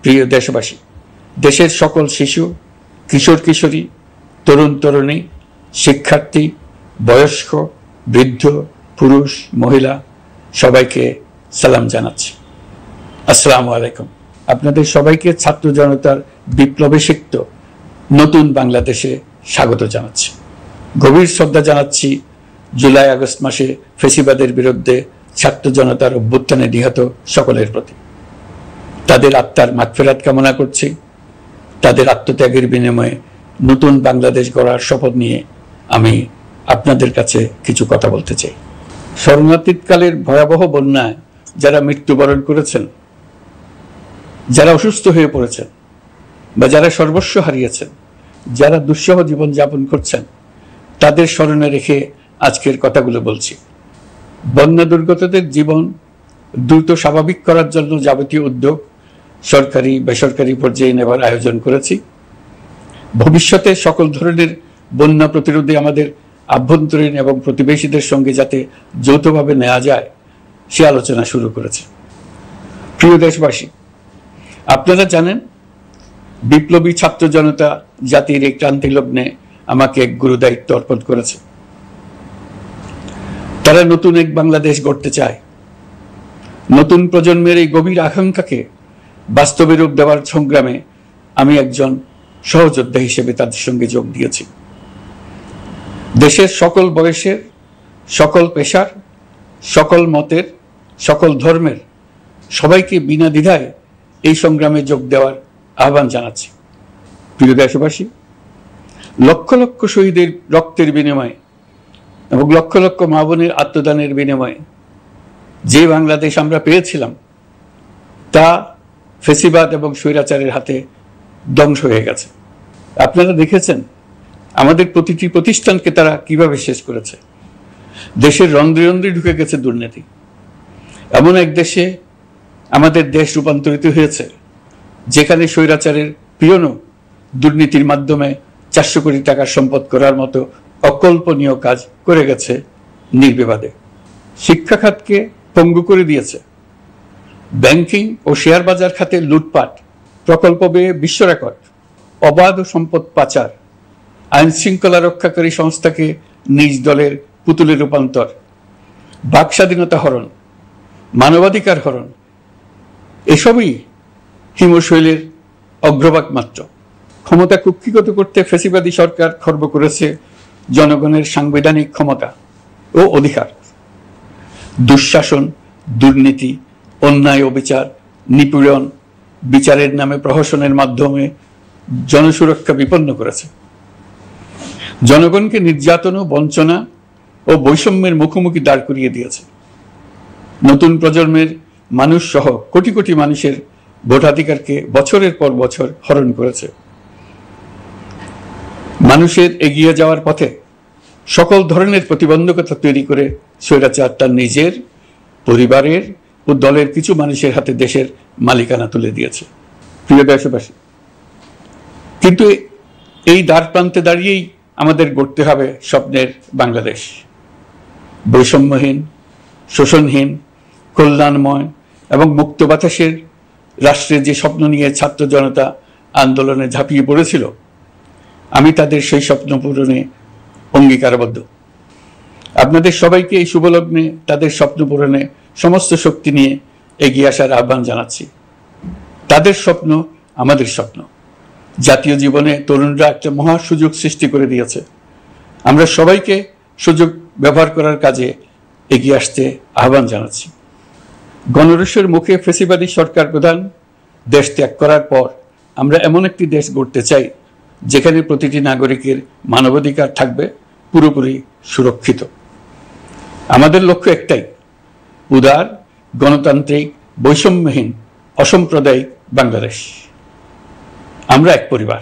প্রিয় দেশবাসী, দেশের সকল শিশু, কিশোর কিশোরী, তরুণ তরুণী, শিক্ষার্থী, বয়স্ক, বৃদ্ধ, পুরুষ, মহিলা সবাইকে সালাম জানাচ্ছি। আসসালামু আলাইকুম। আপনাদের সবাইকে ছাত্র জনতার বিপ্লবে সিক্ত নতুন বাংলাদেশে স্বাগত জানাচ্ছি। গভীর শ্রদ্ধা জানাচ্ছি জুলাই আগস্ট মাসে ফ্যাসিবাদের বিরুদ্ধে ছাত্র জনতার অভ্যুত্থানে নিহত সকলের প্রতি। তাদের আত্মার মাগফিরাত কামনা করছি। তাদের আত্মত্যাগের বিনিময়ে নতুন বাংলাদেশ গড়ার শপথ নিয়ে আমি আপনাদের কাছে কিছু কথা বলতে চাই। শরণার্থীকালের ভয়াবহ বন্যায় যারা মৃত্যুবরণ করেছেন, যারা অসুস্থ হয়ে পড়েছেন বা যারা সর্বস্ব হারিয়েছেন, যারা দুঃসহ জীবন যাপন করছেন, তাদের স্মরণে রেখে আজকের কথাগুলো বলছি। বন্যা দুর্গতদের জীবন দ্রুত স্বাভাবিক করার জন্য যাবতীয় উদ্যোগ সরকারি বেসরকারি পর্যায়ে নেবার আয়োজন করেছি। ভবিষ্যতে সকল ধরনের বন্যা প্রতিরোধে আমাদের আভ্যন্তরীণ এবং প্রতিবেশীদের সঙ্গে যাতে যৌথভাবে নেওয়া যায় সে আলোচনা শুরু করেছে। প্রিয় দেশবাসী, আপনারা জানেন বিপ্লবী ছাত্র জনতা জাতির এই ক্রান্তি লগ্নে আমাকে এক গুরু দায়িত্ব অর্পণ করেছে। তারা নতুন এক বাংলাদেশ গড়তে চায়। নতুন প্রজন্মের এই গভীর আকাঙ্ক্ষাকে বাস্তবে রূপ দেওয়ার সংগ্রামে আমি একজন সহযোদ্ধা হিসেবে তাদের সঙ্গে যোগ দিয়েছি। দেশের সকল বয়সের, সকল পেশার, সকল মতের, সকল ধর্মের সবাইকে বিনা দ্বিধায় এই সংগ্রামে যোগ দেওয়ার আহ্বান জানাচ্ছি। প্রিয় দেশবাসী, লক্ষ লক্ষ শহীদের রক্তের বিনিময়ে এবং লক্ষ লক্ষ মা বোনের আত্মদানের বিনিময়ে যে বাংলাদেশ আমরা পেয়েছিলাম তা ফ্যাসিবাদ এবং স্বৈরাচারের হাতে ধ্বংস হয়ে গেছে। আপনারা দেখেছেন আমাদের প্রতিটি প্রতিষ্ঠানকে তারা কিভাবে শেষ করেছে। দেশের রন্ধ্রে রন্ধ্রে ঢুকে গেছে দুর্নীতি। এমন এক দেশে আমাদের দেশ রূপান্তরিত হয়েছে যেখানে স্বৈরাচারের পিয়নও দুর্নীতির মাধ্যমে 400 কোটি টাকার সম্পদ করার মতো অকল্পনীয় কাজ করে গেছে নির্বিবাদে। শিক্ষা খাতকে পঙ্গু করে দিয়েছে। ব্যাংকিং ও শেয়ার বাজার খাতে লুটপাট, প্রকল্প ব্যয়ে বিশ্ব রেকর্ড, অবাধ সম্পদ পাচার, আইন শৃঙ্খলা রক্ষাকারী সংস্থাকে নিজ দলের পুতুলে রূপান্তর, বাক স্বাধীনতা হরণ, মানবাধিকার হরণ, এসবই হিমশৈলের অগ্রভাগ মাত্র। ক্ষমতা কুক্ষিগত করতে ফ্যাসিবাদী সরকার খর্ব করেছে জনগণের সাংবিধানিক ক্ষমতা ও অধিকার। দুঃশাসন, দুর্নীতি, অন্যায়, অবিচার, নিপীড়ন, বিচারের নামে প্রহসনের মাধ্যমে জনসুরক্ষা বিপন্ন করেছে। জনগণকে নির্যাতন, বঞ্চনা ও বৈষম্যের মুখোমুখি দাঁড় করিয়ে দিয়েছে। নতুন প্রজন্মের মানুষ সহ কোটি কোটি মানুষের ভোটাধিকারকে বছরের পর বছর হরণ করেছে। মানুষের এগিয়ে যাওয়ার পথে সকল ধরনের প্রতিবন্ধকতা তৈরি করে স্বৈরাচার তার নিজের, পরিবারের ও দলের কিছু মানুষের হাতে দেশের মালিকানা তুলে দিয়েছে। প্রিয় দেশবাসী, কিন্তু এই দ্বার প্রান্তে দাঁড়িয়েই আমাদের গড়তে হবে স্বপ্নের বাংলাদেশ। বৈষম্যহীন, শোষণহীন, কল্যাণময় এবং মুক্ত বাতাসের রাষ্ট্রের যে স্বপ্ন নিয়ে ছাত্র জনতা আন্দোলনে ঝাঁপিয়ে পড়েছিল, আমি তাদের সেই স্বপ্ন পূরণে অঙ্গীকারবদ্ধ। আপনাদের সবাইকে এই শুভলগ্নে তাদের স্বপ্ন পূরণে সমস্ত শক্তি নিয়ে এগিয়ে আসার আহ্বান জানাচ্ছি। তাদের স্বপ্ন আমাদের স্বপ্ন। জাতীয় জীবনে তরুণরা একটা মহা সুযোগ সৃষ্টি করে দিয়েছে। আমরা সবাইকে সুযোগ ব্যবহার করার কাজে এগিয়ে আসতে আহ্বান জানাচ্ছি। গণরোষের মুখে ফ্যাসিবাদী সরকার প্রধান দেশ ত্যাগ করার পর আমরা এমন একটি দেশ গড়তে চাই যেখানে প্রতিটি নাগরিকের মানবাধিকার থাকবে পুরোপুরি সুরক্ষিত। আমাদের লক্ষ্য একটাই, উদার, গণতান্ত্রিক, বৈষম্যহীন, অসাম্প্রদায়িক বাংলাদেশ। আমরা এক পরিবার,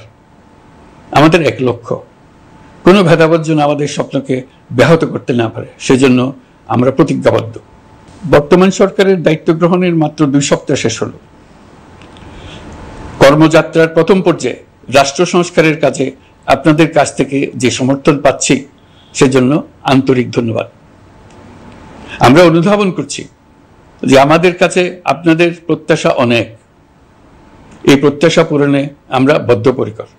আমাদের এক লক্ষ্য। কোনো ভেদাভেদ যেন আমাদের স্বপ্নকে ব্যাহত করতে না পারে, সেজন্য আমরা প্রতিজ্ঞাবদ্ধ। বর্তমান সরকারের দায়িত্ব গ্রহণের মাত্র 2 সপ্তাহ শেষ হল। কর্মযাত্রার প্রথম পর্যায়ে রাষ্ট্র সংস্কারের কাজে আপনাদের কাছ থেকে যে সমর্থন পাচ্ছি সেজন্য আন্তরিক ধন্যবাদ। আমরা অনুধাবন করছি যে আমাদের কাছে আপনাদের প্রত্যাশা অনেক। এই প্রত্যাশা পূরণে আমরা বদ্ধপরিকর।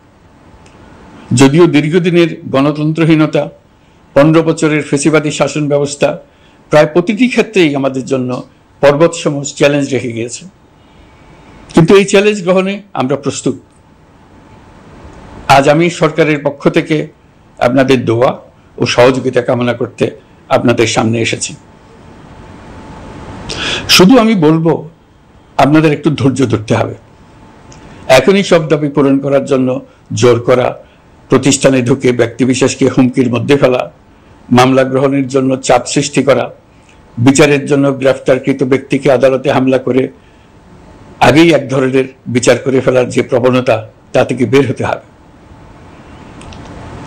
যদিও দীর্ঘদিনের গণতন্ত্রহীনতা, 15 বছরের ফ্যাসিবাদী শাসন ব্যবস্থা প্রায় প্রতিটি ক্ষেত্রেই আমাদের জন্য পর্বতসম চ্যালেঞ্জ রেখে গিয়েছে, কিন্তু এই চ্যালেঞ্জ গ্রহণে আমরা প্রস্তুত। আজ আমি সরকারের পক্ষ থেকে আপনাদের দোয়া ও সহযোগিতা কামনা করতে আপনাদের সামনে এসেছি। শুধু আমি বলবো, আপনাদের একটু ধৈর্য ধরতে হবে। এখনই সব দাবি পূরণ করার জন্য জোর করা, প্রতিষ্ঠানে ঢুকে ব্যক্তিবিশেষকে হুমকির মধ্যে ফেলা, মামলা গ্রহণের জন্য চাপ সৃষ্টি করা, বিচারের জন্য গ্রেফতারকৃত ব্যক্তিকে আদালতে হামলা করে আগেই এক ধরনের বিচার করে ফেলার যে প্রবণতা, তা থেকে বের হতে হবে।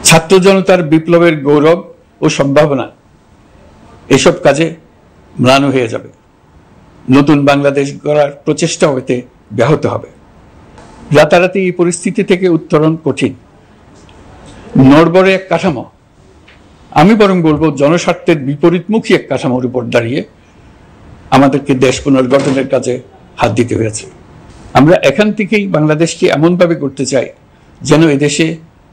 ছাত্র জনতার বিপ্লবের গৌরব ও সম্ভাবনা এসব কাজে ম্লান হয়ে যাবে। নতুন বাংলাদেশ গড়ার প্রচেষ্টা হতে ব্যাহত হবে। রাতারাতি এই পরিস্থিতি থেকে উত্তরণ কঠিন। নড়বড়ে এক কাঠামো, আমি বরং বলবো জনস্বার্থের বিপরীতমুখী এক কাঠামোর উপর দাঁড়িয়ে আমাদেরকে দেশ পুনর্গঠনের কাজে হাত দিতে হয়েছে। আমরা এখান থেকেই বাংলাদেশকে এমনভাবে করতে চাই যেন এদেশে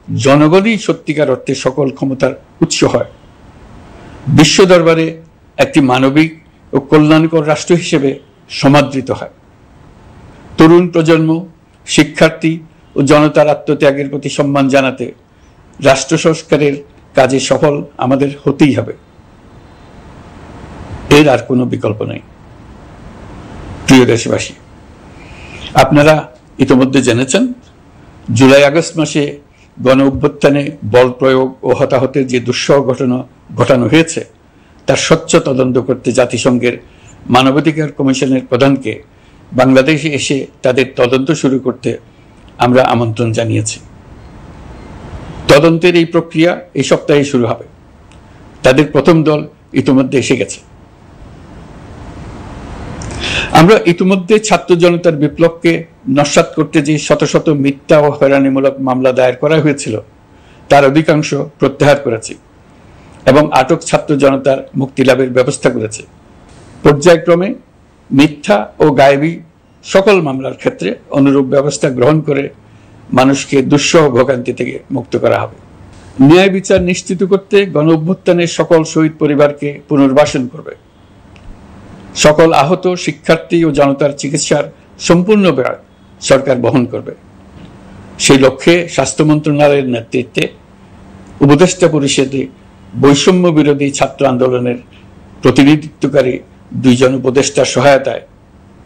জনগণই সত্যিকার অর্থে সকল ক্ষমতার উৎস হয়, বিশ্ব দরবারে একটি মানবিক ও কল্যাণকর রাষ্ট্র হিসেবে সমাদৃত হয়। তরুণ প্রজন্ম, শিক্ষার্থী ও জনতার আত্মত্যাগের প্রতি সম্মান জানাতে রাষ্ট্র সংস্কারের কাজে সফল আমাদের হতেই হবে, এর আর কোনো বিকল্প নেই। প্রিয় দেশবাসী, আপনারা ইতিমধ্যে জেনেছেন জুলাই আগস্ট মাসে গণ অভ্যুত্থানে বল প্রয়োগ ও হতাহতের যে দুঃসহ ঘটনা ঘটানো হয়েছে তার স্বচ্ছ তদন্ত করতে জাতিসংঘের মানবাধিকার কমিশনের প্রধানকে বাংলাদেশে এসে তাদের তদন্ত শুরু করতে আমরা আমন্ত্রণ জানিয়েছি। তদন্তের এই প্রক্রিয়া এই সপ্তাহে শুরু হবে। তাদের প্রথম দল ইতিমধ্যে এসে গেছে। আমরা ইতিমধ্যে ছাত্র জনতার বিপ্লবকে নস্যাৎ করতে যে শত শত মিথ্যা ও হয়রানিমূলক মামলা দায়ের করা হয়েছিল তার অধিকাংশ প্রত্যাহার করেছি এবং আটক ছাত্র জনতার মুক্তি লাভের ব্যবস্থা করেছে। পর্যায়ক্রমে মিথ্যা ও গায়েবী সকল মামলার ক্ষেত্রে অনুরূপ ব্যবস্থা গ্রহণ করে মানুষকে দুঃসহ ভোগান্তি থেকে মুক্ত করা হবে। ন্যায় বিচার নিশ্চিত করতে গণ অভ্যুত্থানের সকল শহীদ পরিবারকে পুনর্বাসন করবে। সকল আহত শিক্ষার্থী ও জনতার চিকিৎসার সম্পূর্ণ ব্যয় সরকার বহন করবে। সেই লক্ষ্যে স্বাস্থ্য মন্ত্রণালয়ের নেতৃত্বে উপদেষ্টা পরিষদে বৈষম্য বিরোধী ছাত্র আন্দোলনের প্রতিনিধিত্বকারী 2 জন উপদেষ্টার সহায়তায়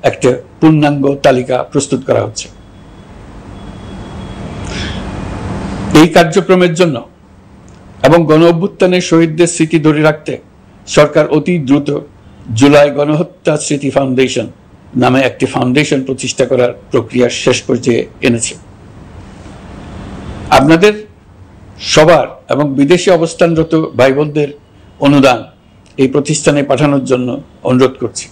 একটা পূর্ণাঙ্গ তালিকা প্রস্তুত করা হচ্ছে। এই কার্যক্রমের জন্য এবং গণ অভ্যুত্থানের শহীদদের স্মৃতি ধরে রাখতে সরকার অতি দ্রুত জুলাই গণহত্যা স্মৃতি ফাউন্ডেশন নামে একটি ফাউন্ডেশন প্রতিষ্ঠা করার প্রক্রিয়া শেষ পর্যায়ে এনেছে। আপনাদের সবার এবং বিদেশে অবস্থানরত ভাই বোনদের অনুদান এই প্রতিষ্ঠানে পাঠানোর জন্য অনুরোধ করছি।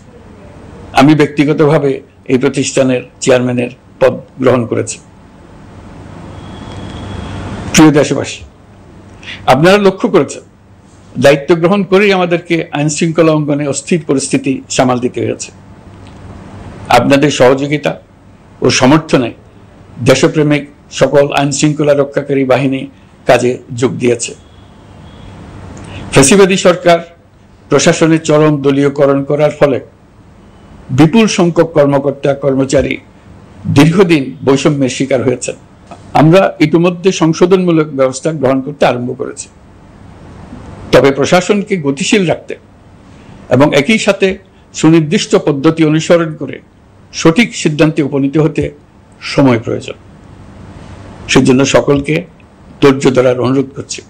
আমি ব্যক্তিগতভাবে এই প্রতিষ্ঠানের চেয়ারম্যানের পদ গ্রহণ করেছি। প্রিয় দেশবাসী, আপনারা লক্ষ্য করেছেন দায়িত্ব গ্রহণ করেই আমাদেরকে আইন শৃঙ্খলা অঙ্গনে অস্থির পরিস্থিতি সামাল দিতে হয়েছে। আপনাদের সহযোগিতা ও সমর্থনে দেশপ্রেমিক সকল আইন শৃঙ্খলা রক্ষাকারী বাহিনী কাজে যোগ দিয়েছে। ফ্যাসিবাদী সরকার প্রশাসনের চরম দলীয়করণ করার ফলে বিপুল সংখ্যক কর্মকর্তা কর্মচারী দীর্ঘদিন বৈষম্যের শিকার হয়েছেন। আমরা ইতিমধ্যে সংশোধনমূলক ব্যবস্থা গ্রহণ করতে আরম্ভ করেছি, তবে প্রশাসনকে গতিশীল রাখতে এবং একই সাথে সুনির্দিষ্ট পদ্ধতি অনুসরণ করে সঠিক সিদ্ধান্তে উপনীত হতে সময় প্রয়োজন। সেজন্য সকলকে ধৈর্য ধরার অনুরোধ করছি।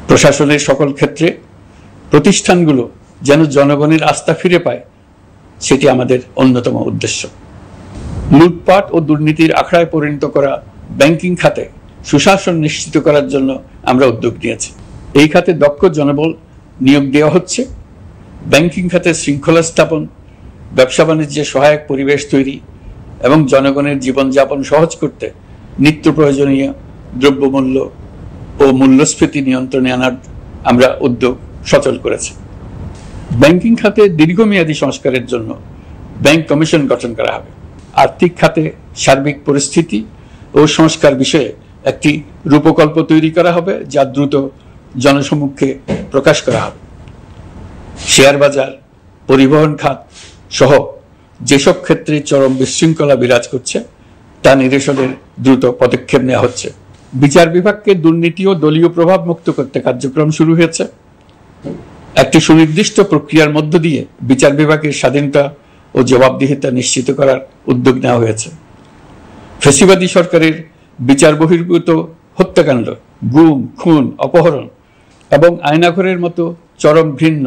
প্রশাসনের সকল ক্ষেত্রে প্রতিষ্ঠানগুলো যেন জনগণের আস্থা ফিরে পায়, সেটি আমাদের অন্যতম উদ্দেশ্য। লুটপাট ও দুর্নীতির আখড়ায় পরিণত করা ব্যাংকিং খাতে সুশাসন নিশ্চিত করার জন্য আমরা উদ্যোগ নিয়েছি। এই খাতে দক্ষ জনবল নিয়োগ দেওয়া হচ্ছে। ব্যাংকিং খাতে শৃঙ্খলা স্থাপন, ব্যবসা বাণিজ্যে সহায়ক পরিবেশ তৈরি এবং জনগণের জীবনযাপন সহজ করতে নিত্য প্রয়োজনীয় দ্রব্যমূল্য ও মূল্যস্ফীতি নিয়ন্ত্রণে আনার আমরা উদ্যোগ সচল করেছি। ব্যাংকিং খাতে দীর্ঘমেয়াদী সংস্কারের জন্য ব্যাংক কমিশন গঠন করা হবে। আর্থিক খাতে সার্বিক পরিস্থিতি ও সংস্কার বিষয়ে একটি রূপকল্প তৈরি করা হবে, যা দ্রুত জনসমক্ষে প্রকাশ করা হবে। শেয়ার বাজার, পরিবহন খাত সহ যেসব ক্ষেত্রে চরম বিশৃঙ্খলা বিরাজ করছে তা নিরসনের দ্রুত পদক্ষেপ নেওয়া হচ্ছে। বিচার বিভাগকে দুর্নীতি ও দলীয় প্রভাব মুক্ত করতে কার্যক্রম শুরু হয়েছে। একটি সুনির্দিষ্ট প্রক্রিয়ার মধ্য দিয়ে বিচার বিভাগের স্বাধীনতা ও জবাবদিহিতা নিশ্চিত করার উদ্যোগ নেওয়া হয়েছে। ফ্যাসিবাদী সরকারের বিচার বহির্ভূত হত্যাকাণ্ড, গুম, খুন, অপহরণ এবং আয়নাঘরের মতো চরম ঘৃণ্য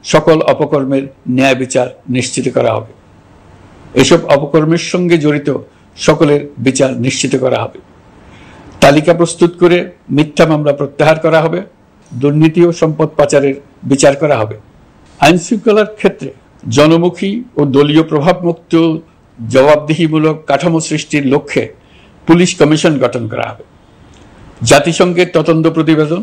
সকল অপকর্মের ন্যায় বিচার নিশ্চিত করা হবে। এসব অপকর্মের সঙ্গে জড়িত সকলের বিচার নিশ্চিত করা হবে। তালিকা প্রস্তুত করে মিথ্যা মামলা প্রত্যাহার করা হবে। দুর্নীতি ও সম্পদ পাচারের বিচার করা হবে। আইন শৃঙ্খলার ক্ষেত্রে জনমুখী ও দলীয় প্রভাবমুক্ত জবাবদিহিমূলক কাঠামো সৃষ্টির লক্ষ্যে পুলিশ কমিশন গঠন করা হবে। জাতিসংঘের তদন্ত প্রতিবেদন,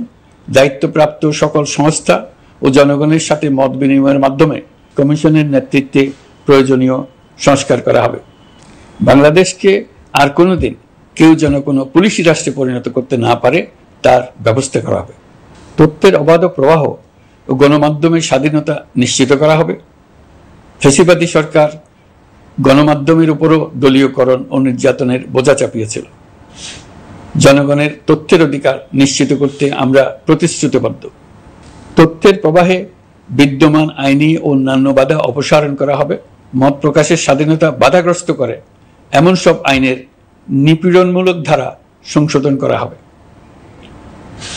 দায়িত্বপ্রাপ্ত সকল সংস্থা ও জনগণের সাথে মত বিনিময়ের মাধ্যমে কমিশনের নেতৃত্বে প্রয়োজনীয় সংস্কার করা হবে। বাংলাদেশকে আর কোনোদিন কেউ যেন কোনো পুলিশি রাষ্ট্রে পরিণত করতে না পারে তার ব্যবস্থা করা হবে। তথ্যের অবাধ প্রবাহ ও গণমাধ্যমের স্বাধীনতা নিশ্চিত করা হবে। ফ্যাসিবাদী সরকার গণমাধ্যমের উপরও দলীয়করণ ও নির্যাতনের বোঝা চাপিয়েছিল। জনগণের তথ্যের অধিকার নিশ্চিত করতে আমরা প্রতিশ্রুতিবদ্ধ। তথ্যের প্রবাহে বিদ্যমান আইনি ও অন্যান্য বাধা অপসারণ করা হবে। মত প্রকাশের স্বাধীনতা বাধাগ্রস্ত করে এমন সব আইনের নিপীড়নমূলক ধারা সংশোধন করা হবে।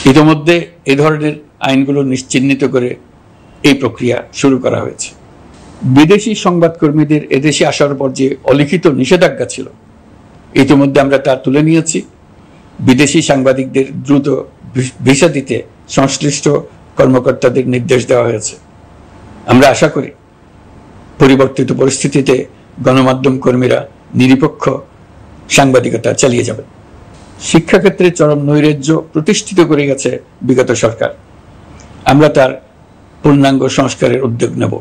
ইতিমধ্যে এ ধরনের আইনগুলো নিশ্চিহ্নিত করে এই প্রক্রিয়া শুরু করা হয়েছে। বিদেশি সংবাদকর্মীদের এদেশে আসার পর যে অলিখিত নিষেধাজ্ঞা ছিল, ইতিমধ্যে আমরা তা তুলে নিয়েছি। বিদেশি সাংবাদিকদের দ্রুত ভিসা দিতে সংশ্লিষ্ট কর্মকর্তাদের নির্দেশ দেওয়া হয়েছে। আমরা আশা করি পরিবর্তিত পরিস্থিতিতে গণমাধ্যম কর্মীরা নিরপেক্ষ সাংবাদিকতা চালিয়ে যাবেন। শিক্ষাক্ষেত্রে চরম নৈরাজ্য প্রতিষ্ঠিত করে গেছে বিগত সরকার। আমরা তার পূর্ণাঙ্গ সংস্কারের উদ্যোগ নেব।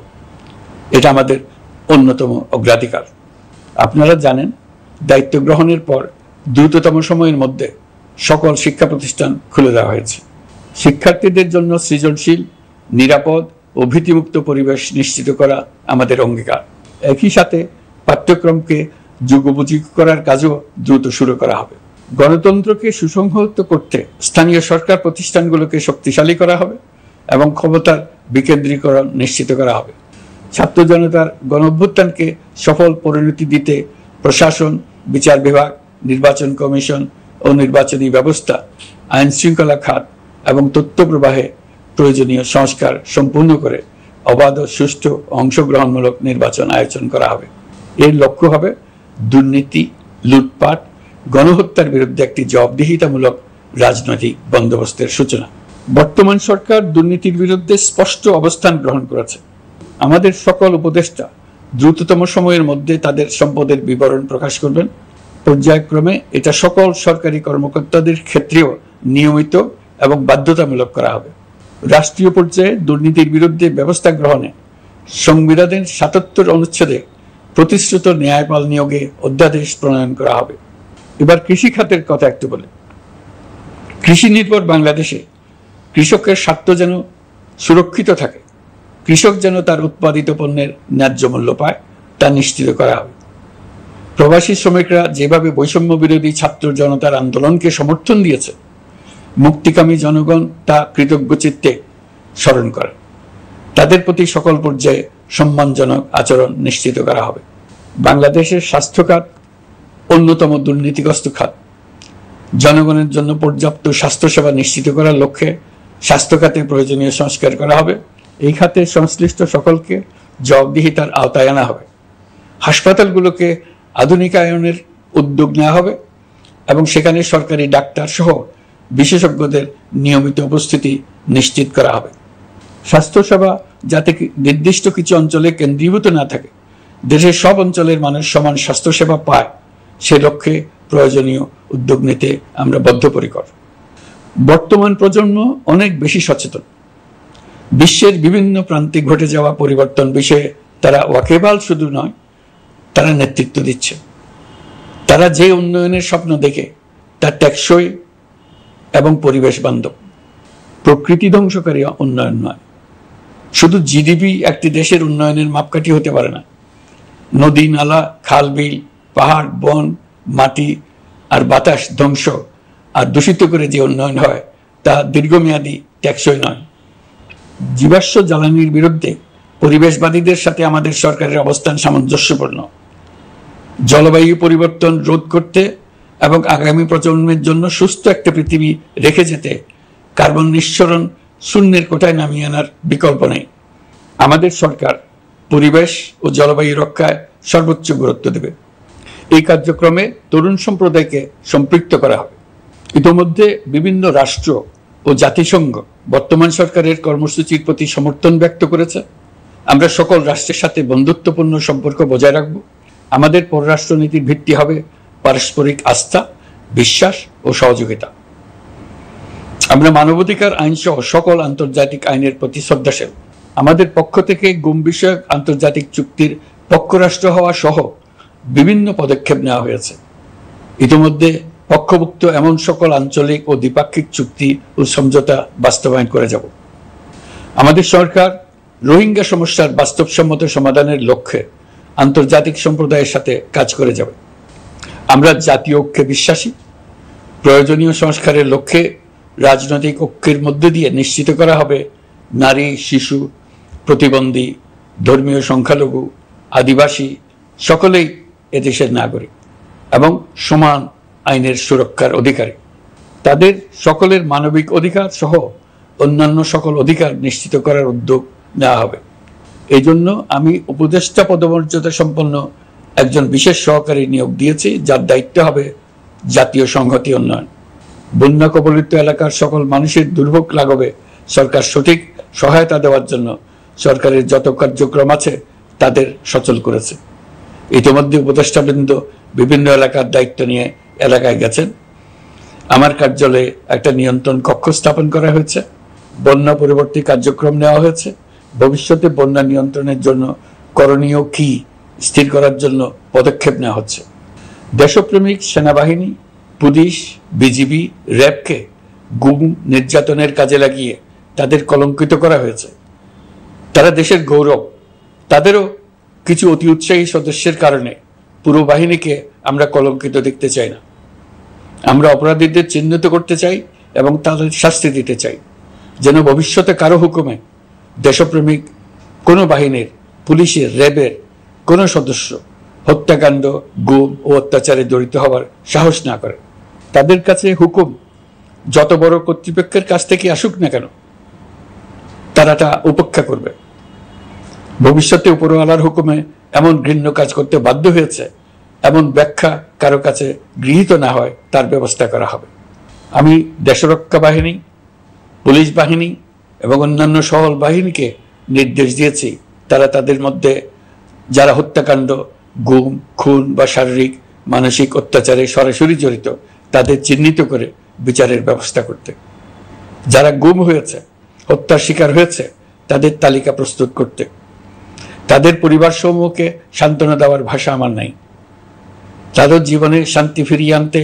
এটা আমাদের অন্যতম অগ্রাধিকার। আপনারা জানেন, দায়িত্ব গ্রহণের পর দ্রুততম সময়ের মধ্যে সকল শিক্ষা প্রতিষ্ঠান খুলে দেওয়া হয়েছে। শিক্ষার্থীদের জন্য সৃজনশীল, নিরাপদ ও ভীতিমুক্ত পরিবেশ নিশ্চিত করা আমাদের অঙ্গীকার। একই সাথে পাঠ্যক্রমকে যুগোপযোগী করার কাজও দ্রুত শুরু করা হবে। গণতন্ত্রকে সুসংহত করতে স্থানীয় সরকার প্রতিষ্ঠানগুলোকে শক্তিশালী করা হবে এবং ক্ষমতার বিকেন্দ্রীকরণ নিশ্চিত করা হবে। ছাত্র জনতার গণঅভ্যুত্থানকে সফল পরিণতি দিতে প্রশাসন, বিচার বিভাগ, নির্বাচন কমিশন ও নির্বাচনী ব্যবস্থা, আইন শৃঙ্খলা খাত এবং তথ্য প্রবাহে প্রয়োজনীয় সংস্কার সম্পূর্ণ করে অবাধ ও সুষ্ঠু অংশগ্রহণমূলক নির্বাচন আয়োজন করা হবে। এর লক্ষ্য হবে দুর্নীতি, লুটপাট, গণহত্যার বিরুদ্ধে একটি জবাবদিহিতামূলক রাজনৈতিক বন্দোবস্তের সূচনা। বর্তমান সরকার দুর্নীতির বিরুদ্ধে স্পষ্ট অবস্থান গ্রহণ করেছে। আমাদের সকল উপদেষ্টা দ্রুততম সময়ের মধ্যে তাদের সম্পদের বিবরণ প্রকাশ করবেন। পর্যায়ক্রমে এটা সকল সরকারি কর্মকর্তাদের ক্ষেত্রেও নিয়মিত এবং বাধ্যতামূলক করা হবে। রাষ্ট্রীয় পর্যায়ে দুর্নীতির বিরুদ্ধে ব্যবস্থা গ্রহণে সংবিধানের ৭৭ অনুচ্ছেদে প্রতিশ্রুত ন্যায়পাল নিয়োগে অধ্যাদেশ প্রণয়ন করা হবে। এবার কৃষি খাতের কথা একটু বলে। কৃষি নির্ভর বাংলাদেশে কৃষকের স্বার্থ যেন সুরক্ষিত থাকে, কৃষক যেন তার উৎপাদিত পণ্যের ন্যায্য মূল্য পায়, তা নিশ্চিত করা হবে। প্রবাসী শ্রমিকরা যেভাবে বৈষম্য বিরোধী ছাত্র জনতার আন্দোলনকে সমর্থন দিয়েছে, মুক্তিকামী জনগণ তা কৃতজ্ঞ চিত্তে স্মরণ করে। তাদের প্রতি সকল পর্যায়ে সম্মানজনক আচরণ নিশ্চিত করা হবে। বাংলাদেশের স্বাস্থ্য খাত অন্যতম দুর্নীতিগ্রস্ত খাত। জনগণের জন্য পর্যাপ্ত স্বাস্থ্যসেবা নিশ্চিত করার লক্ষ্যে স্বাস্থ্য খাতে প্রয়োজনীয় সংস্কার করা হবে। এই খাতে সংশ্লিষ্ট সকলকে জবাবদিহিতার আওতায় আনা হবে। হাসপাতালগুলোকে আধুনিকায়নের উদ্যোগ নেওয়া হবে এবং সেখানে সরকারি ডাক্তার সহ বিশেষজ্ঞদের নিয়মিত উপস্থিতি নিশ্চিত করা হবে। স্বাস্থ্যসেবা যাতে নির্দিষ্ট কিছু অঞ্চলে কেন্দ্রীভূত না থাকে, দেশের সব অঞ্চলের মানুষ সমান স্বাস্থ্যসেবা পায়, সে লক্ষ্যে প্রয়োজনীয় উদ্যোগ নিতে আমরা বদ্ধপরিকর। বর্তমান প্রজন্ম অনেক বেশি সচেতন। বিশ্বের বিভিন্ন প্রান্তে ঘটে যাওয়া পরিবর্তন বিষয়ে তারা ওয়াকিবহাল শুধু নয়, তারা নেতৃত্ব দিচ্ছে। তারা যে উন্নয়নের স্বপ্ন দেখে তা টেকসই এবং পরিবেশ বান্ধব, প্রকৃতি ধ্বংসকারী উন্নয়ন নয়। শুধু জিডিপি একটি দেশের উন্নয়নের মাপকাঠি হতে পারে না। নদী, নালা, খাল, বিল, পাহাড়, বন, মাটি আর বাতাস ধ্বংস আর দূষিত করে যে উন্নয়ন হয় তা দীর্ঘমেয়াদী, টেকসই নয়। জীবাশ্ম জ্বালানির বিরুদ্ধে পরিবেশবাদীদের সাথে আমাদের সরকারের অবস্থান সামঞ্জস্যপূর্ণ। জলবায়ু পরিবর্তন রোধ করতে এবং আগামী প্রজন্মের জন্য সুস্থ একটা পৃথিবী রেখে যেতে কার্বন নিঃসরণ শূন্যের কোঠায় নামিয়ে আনার বিকল্প নেই। আমাদের সরকার পরিবেশ ও জলবায়ু রক্ষায় সর্বোচ্চ গুরুত্ব দেবে। এই কার্যক্রমে তরুণ সম্প্রদায়কে সম্পৃক্ত করা হবে। ইতোমধ্যে বিভিন্ন রাষ্ট্র ও জাতিসংঘ বর্তমান সরকারের কর্মসূচির প্রতি সমর্থন ব্যক্ত করেছে। আমরা সকল রাষ্ট্রের সাথে বন্ধুত্বপূর্ণ সম্পর্ক বজায় রাখব। আমাদের পররাষ্ট্রনীতির ভিত্তি হবে পারস্পরিক আস্থা, বিশ্বাস ও সহযোগিতা। আমরা মানবাধিকার আইন সহ সকল আন্তর্জাতিক আইনের প্রতি শ্রদ্ধাশীল। আমাদের পক্ষ থেকে গুম বিষয়ক আন্তর্জাতিক চুক্তির পক্ষরাষ্ট্র হওয়া সহ বিভিন্ন পদক্ষেপ নেওয়া হয়েছে। ইতিমধ্যে পক্ষভুক্ত এমন সকল আঞ্চলিক ও দ্বিপাক্ষিক চুক্তি ও সমঝোতা বাস্তবায়ন করে যাব। আমাদের সরকার রোহিঙ্গা সমস্যার বাস্তবসম্মত সমাধানের লক্ষ্যে আন্তর্জাতিক সম্প্রদায়ের সাথে কাজ করে যাবে। আমরা জাতীয় ঐক্যে বিশ্বাসী। প্রয়োজনীয় সংস্কারের লক্ষ্যে রাজনৈতিক ঐক্যের মধ্য দিয়ে নিশ্চিত করা হবে নারী, শিশু, প্রতিবন্ধী, ধর্মীয় সংখ্যালঘু, আদিবাসী সকলেই এদেশের নাগরিক এবং সমান আইনের সুরক্ষার অধিকারী। তাদের সকলের মানবিক অধিকার সহ অন্যান্য সকল অধিকার নিশ্চিত করার উদ্যোগ নেওয়া হবে। এই জন্য আমি উপদেষ্টা পদমর্যাদা সম্পন্ন একজন বিশেষ সহকারী নিয়োগ দিয়েছি, যার দায়িত্ব হবে জাতীয় সংহতি উন্নয়ন। বন্যা কবলিত এলাকার সকল মানুষের দুর্ভোগ লাঘবে সরকার সঠিক সহায়তা দেওয়ার জন্য সরকারের যত কার্যক্রম আছে তাদের সচল করেছে। ইতিমধ্যে উপদেষ্টাবৃন্দ বিভিন্ন এলাকার দায়িত্ব নিয়ে এলাকায় গেছেন। আমার কার্যালয়ে একটা নিয়ন্ত্রণ কক্ষ স্থাপন করা হয়েছে। বন্যা পরবর্তী কার্যক্রম নেওয়া হয়েছে। ভবিষ্যতে বন্যা নিয়ন্ত্রণের জন্য করণীয় কি স্থির করার জন্য পদক্ষেপ নেওয়া হচ্ছে। দেশপ্রেমিক সেনাবাহিনী, পুলিশ, বিজিবি, র্যাবকে গুম নির্যাতনের কাজে লাগিয়ে তাদের কলঙ্কিত করা হয়েছে। তারা দেশের গৌরব। তাদেরও কিছু অতি উৎসাহী সদস্যের কারণে পুরো বাহিনীকে আমরা কলঙ্কিত দেখতে চাই না। আমরা অপরাধীদের চিহ্নিত করতে চাই এবং তাদের শাস্তি দিতে চাই, যেন ভবিষ্যতে কারো হুকুমে দেশপ্রেমিক কোনো বাহিনীর, পুলিশের, র্যাবের কোনো সদস্য হত্যাকাণ্ড, গুম ও অত্যাচারে জড়িত হওয়ার সাহস না করে। তাদের কাছে হুকুম যত বড় কর্তৃপক্ষের কাছ থেকে আসুক না কেন, তারা তা উপেক্ষা করবে। ভবিষ্যতে উপরওয়ালার হুকুমে এমন ঘৃণ্য কাজ করতে বাধ্য হয়েছে এমন ব্যাখ্যা কারো কাছে গৃহীত না হয় তার ব্যবস্থা করা হবে। আমি দেশরক্ষা বাহিনী, পুলিশ বাহিনী এবং অন্যান্য সহল বাহিনীকে নির্দেশ দিয়েছি তারা তাদের মধ্যে যারা হত্যাকাণ্ড, গুম, খুন বা শারীরিক মানসিক অত্যাচারে সরাসরি জড়িত তাদের চিহ্নিত করে বিচারের ব্যবস্থা করতে। যারা গুম হয়েছে, হত্যার শিকার হয়েছে তাদের তালিকা প্রস্তুত করতে। তাদের পরিবার সমূহকে সান্ত্বনা দেওয়ার ভাষা আমার নাই। তাদের জীবনে শান্তি ফিরিয়ে আনতে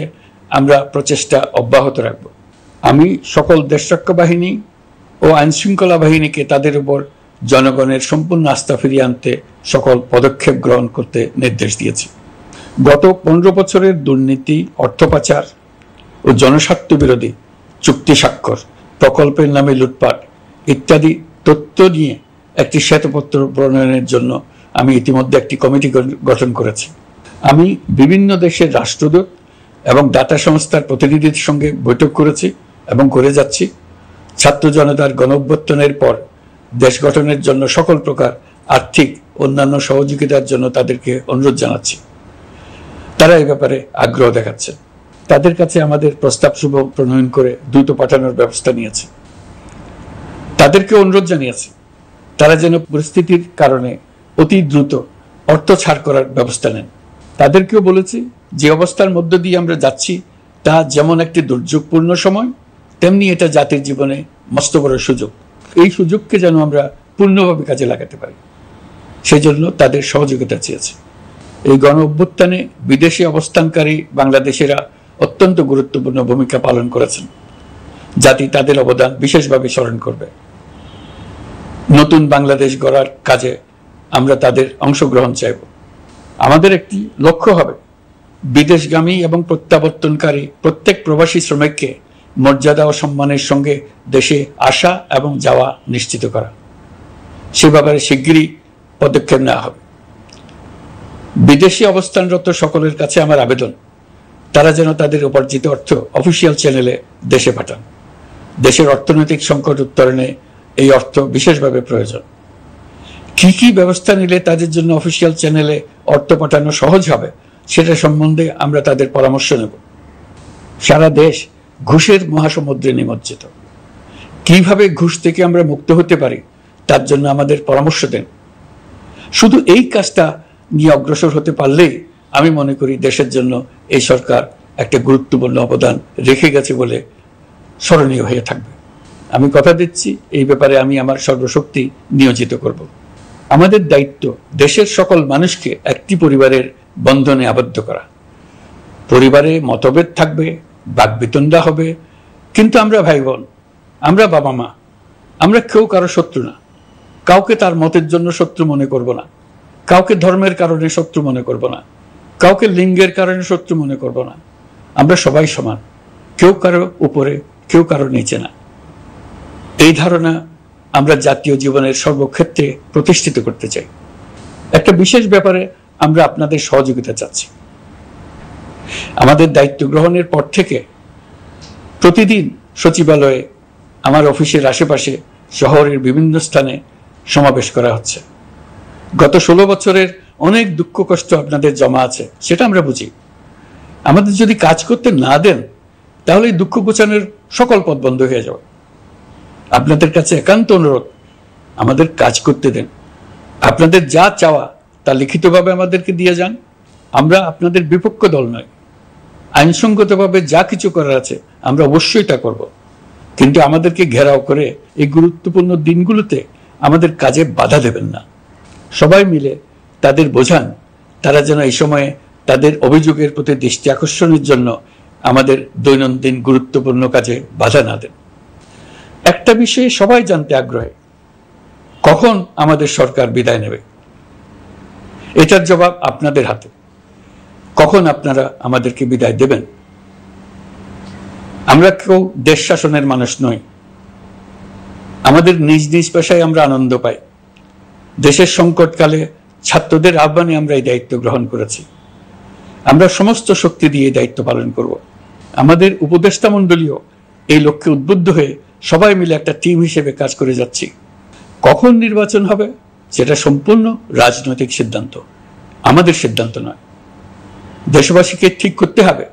আমরা প্রচেষ্টা অব্যাহত রাখব। আমি সকল দেশরক্ষা বাহিনী ও আইনশৃঙ্খলা বাহিনীকে তাদের উপর জনগণের সম্পূর্ণ আস্থা ফিরিয়ে আনতে সকল পদক্ষেপ গ্রহণ করতে নির্দেশ দিয়েছি। গত 15 বছরের দুর্নীতি, অর্থ পাচার ও জনস্বার্থ বিরোধী চুক্তি স্বাক্ষর, প্রকল্পের নামে লুটপাট ইত্যাদি তথ্য নিয়ে একটি শ্বেতপত্র প্রণয়নের জন্য আমি ইতিমধ্যে একটি কমিটি গঠন করেছি। আমি বিভিন্ন দেশের রাষ্ট্রদূত এবং দাতা সংস্থার প্রতিনিধিদের সঙ্গে বৈঠক করেছি এবং করে যাচ্ছি। ছাত্র জনতার গণঅভ্যুত্থানের পর দেশ গঠনের জন্য সকল প্রকার আর্থিক অন্যান্য সহযোগিতার জন্য তাদেরকে অনুরোধ জানাচ্ছি। তারা এই ব্যাপারে আগ্রহ দেখাচ্ছে। তাদের কাছে আমাদের প্রস্তাব শুভ প্রণয়ন করে দ্রুত পাঠানোর ব্যবস্থা নিয়েছে। তাদেরকে অনুরোধ জানিয়েছি তারা যেন পরিস্থিতির কারণে অতি দ্রুত অর্থ ছাড় করার ব্যবস্থা নেন। তাদেরকেও বলেছি যে অবস্থার মধ্য দিয়ে আমরা যাচ্ছি তা যেমন একটি দুর্যোগপূর্ণ সময়, তেমনি এটা জাতির জীবনে মস্ত বড় সুযোগ। এই সুযোগকে যেন আমরা পূর্ণভাবে কাজে লাগাতে পারি, সেই জন্য তাদের সহযোগিতা চেয়েছি। এই গণ অভ্যুত্থানে বিদেশে অবস্থানকারী বাংলাদেশিরা অত্যন্ত গুরুত্বপূর্ণ ভূমিকা পালন করেছেন। জাতি তাদের অবদান বিশেষভাবে স্মরণ করবে। নতুন বাংলাদেশ গড়ার কাজে আমরা তাদের অংশগ্রহণ চাইব। আমাদের একটি লক্ষ্য হবে বিদেশগামী এবং প্রত্যাবর্তনকারী প্রত্যেক প্রবাসী শ্রমিককে মর্যাদা ও সম্মানের সঙ্গে দেশে আসা এবং যাওয়া নিশ্চিত করা। সে ব্যাপারে শিগগিরই পদক্ষেপ নেওয়া হবে। বিদেশে অবস্থানরত সকলের কাছে আমার আবেদন, তারা যেন তাদের উপার্জিত অর্থ অফিসিয়াল চ্যানেলে দেশে পাঠান। দেশের অর্থনৈতিক সংকট উত্তরণে এই অর্থ বিশেষভাবে প্রয়োজন। কি কি ব্যবস্থা নিলে তাদের জন্য অফিসিয়াল চ্যানেলে অর্থ পাঠানো সহজ হবে সেটা সম্বন্ধে আমরা তাদের পরামর্শ নেব। সারা দেশ ঘুষের মহাসমুদ্রে নিমজ্জিত। কিভাবে ঘুষ থেকে আমরা মুক্ত হতে পারি তার জন্য আমাদের পরামর্শ দেন। শুধু এই কাজটা নিয়ে অগ্রসর হতে পারলেই আমি মনে করি দেশের জন্য এই সরকার একটা গুরুত্বপূর্ণ অবদান রেখে গেছে বলে স্মরণীয় হয়ে থাকবে। আমি কথা দিচ্ছি, এই ব্যাপারে আমি আমার সর্বশক্তি নিয়োজিত করব। আমাদের দায়িত্ব দেশের সকল মানুষকে একটি পরিবারের বন্ধনে আবদ্ধ করা। পরিবারে মতভেদ থাকবে, বাকবিতণ্ডা হবে, কিন্তু আমরা ভাই বোন, আমরা বাবা মা, আমরা কেউ কারো শত্রু না। কাউকে তার মতের জন্য শত্রু মনে করব না, কাউকে ধর্মের কারণে শত্রু মনে করব না, কাউকে লিঙ্গের কারণে শত্রু মনে করব না। আমরা সবাই সমান, কেউ কারো উপরে, কেউ কারো নিচে না। এই ধারণা আমরা জাতীয় জীবনের সর্বক্ষেত্রে প্রতিষ্ঠিত করতে চাই। একটা বিশেষ ব্যাপারে আমরা আপনাদের সহযোগিতা চাচ্ছি। আমাদের দায়িত্ব গ্রহণের পর থেকে প্রতিদিন সচিবালয়ে, আমার অফিসের আশেপাশে, শহরের বিভিন্ন স্থানে সমাবেশ করা হচ্ছে। গত 16 বছরের অনেক দুঃখ কষ্ট আপনাদের জমা আছে, সেটা আমরা বুঝি। আমাদের যদি কাজ করতে না দেন তাহলে এই দুঃখ ঘোচানোর সকল পথ বন্ধ হয়ে যাবে। আপনাদের কাছে একান্ত অনুরোধ, আমাদের কাজ করতে দেন। আপনাদের যা চাওয়া তা লিখিতভাবে আমাদেরকে দিয়ে যান। আমরা আপনাদের বিপক্ষ দল নয়। আইনসঙ্গতভাবে যা কিছু করার আছে আমরা অবশ্যই তা করব, কিন্তু আমাদেরকে ঘেরাও করে এই গুরুত্বপূর্ণ দিনগুলোতে আমাদের কাজে বাধা দেবেন না। সবাই মিলে তাদের বোঝান, তারা যেন এই সময়ে তাদের অভিযোগের প্রতি দৃষ্টি আকর্ষণের জন্য আমাদের দৈনন্দিন গুরুত্বপূর্ণ কাজে বাধা না দেন। একটা বিষয়ে সবাই জানতে আগ্রহী, কখন আমাদের সরকার বিদায় নেবে। এটার জবাব আপনাদের হাতে। কখন আপনারা আমাদেরকে বিদায় দেবেন? আমরা কেউ দেশ শাসনের মানুষ নই। আমাদের নিজ নিজ পেশায় আমরা আনন্দ পাই। দেশের সংকটকালে ছাত্রদের আহ্বানে আমরা এই দায়িত্ব গ্রহণ করেছি। আমরা সমস্ত শক্তি দিয়ে এই দায়িত্ব পালন করব। আমাদের উপদেষ্টা মণ্ডলীও এই লক্ষ্যে উদ্বুদ্ধ হয়ে সবাই মিলে একটা টিম হিসেবে কাজ করে যাচ্ছি। কখন নির্বাচন হবে সেটা সম্পূর্ণ রাজনৈতিক সিদ্ধান্ত, আমাদের সিদ্ধান্ত নয়। দেশবাসীকে ঠিক করতে হবে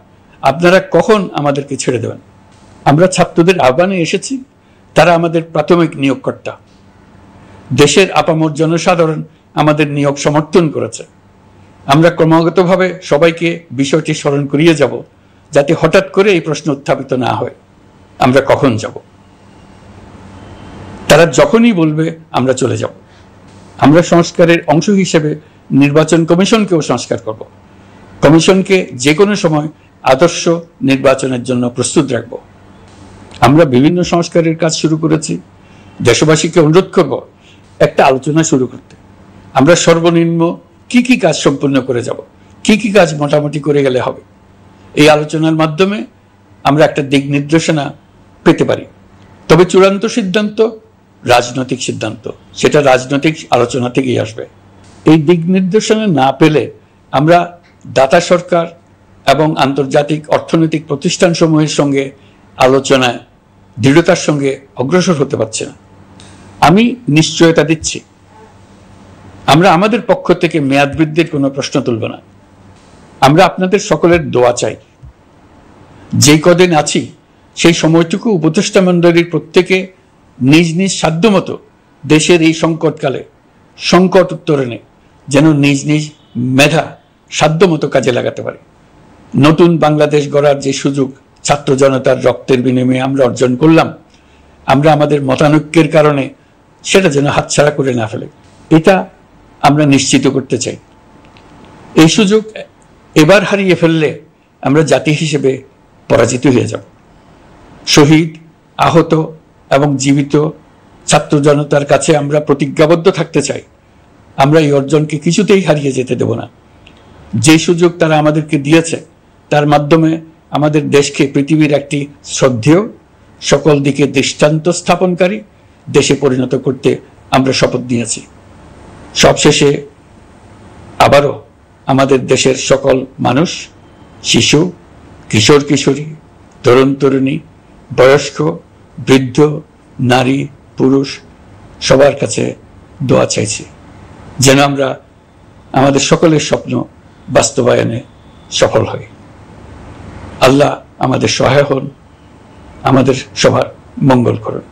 আপনারা কখন আমাদেরকে ছেড়ে দেবেন। আমরা ছাত্রদের আহ্বানে এসেছি, তারা আমাদের প্রাথমিক নিয়োগকর্তা। দেশের আপামর জনসাধারণ আমাদের নিয়োগ সমর্থন করেছে। আমরা ক্রমাগতভাবে সবাইকে বিষয়টি স্মরণ করিয়ে যাব, যাতে হঠাৎ করে এই প্রশ্ন উত্থাপিত না হয় আমরা কখন যাব। তারা যখনই বলবে আমরা চলে যাব। আমরা সংস্কারের অংশ হিসেবে নির্বাচন কমিশনকেও সংস্কার করব। কমিশনকে যে কোনো সময় আদর্শ নির্বাচনের জন্য প্রস্তুত রাখব। আমরা বিভিন্ন সংস্কারের কাজ শুরু করেছি। দেশবাসীকে অনুরোধ করব একটা আলোচনা শুরু করতে। আমরা সর্বনিম্ন কি কি কাজ সম্পূর্ণ করে যাব, কি কি কাজ মোটামুটি করে গেলে হবে। এই আলোচনার মাধ্যমে আমরা একটা দিক নির্দেশনা পেতে পারি। তবে চূড়ান্ত সিদ্ধান্ত রাজনৈতিক সিদ্ধান্ত, সেটা রাজনৈতিক আলোচনা থেকেই আসবে। এই দিক নির্দেশনা না পেলে আমরা দাতা সরকার এবং আন্তর্জাতিক অর্থনৈতিক প্রতিষ্ঠানসমূহের সঙ্গে আলোচনায় দৃঢ়তার সঙ্গে অগ্রসর হতে পারছি না। আমি নিশ্চয়তা দিচ্ছি, আমরা আমাদের পক্ষ থেকে মেয়াদ বৃদ্ধির কোনো প্রশ্ন তুলব না। আমরা আপনাদের সকলের দোয়া চাই। যেই কদিন আছি সেই সময়টুকু উপদেষ্টা মণ্ডলীর প্রত্যেকে নিজ নিজ সাধ্যমতো দেশের এই সংকটকালে সংকট উত্তরণে যেন নিজ নিজ মেধা সাধ্যমতো কাজে লাগাতে পারে। নতুন বাংলাদেশ গড়ার যে সুযোগ ছাত্র জনতার রক্তের বিনিময়ে আমরা অর্জন করলাম, আমরা আমাদের মতানৈক্যের কারণে সেটা যেন হাতছাড়া করে না ফেলে, এটা আমরা নিশ্চিত করতে চাই। এই সুযোগ এবার হারিয়ে ফেললে আমরা জাতি হিসেবে পরাজিত হয়ে যাব। শহীদ, আহত এবং জীবিত ছাত্র জনতার কাছে আমরা প্রতিজ্ঞাবদ্ধ থাকতে চাই, আমরা এই অর্জনকে কিছুতেই হারিয়ে যেতে দেব না। যে সুযোগ তারা আমাদেরকে দিয়েছে তার মাধ্যমে আমাদের দেশকে পৃথিবীর একটি শ্রদ্ধেয়, সকল দিকে দৃষ্টান্ত স্থাপনকারী দেশে পরিণত করতে আমরা শপথ নিয়েছি। সবশেষে আবারও আমাদের দেশের সকল মানুষ, শিশু, কিশোর কিশোরী, তরুণ তরুণী, বয়স্ক, বৃদ্ধ, নারী, পুরুষ সবার কাছে দোয়া চাইছি যেন আমরা আমাদের সকলের স্বপ্ন বাস্তবায়নে সফল হই। আল্লাহ আমাদের সহায় হন, আমাদের সবার মঙ্গল করুন।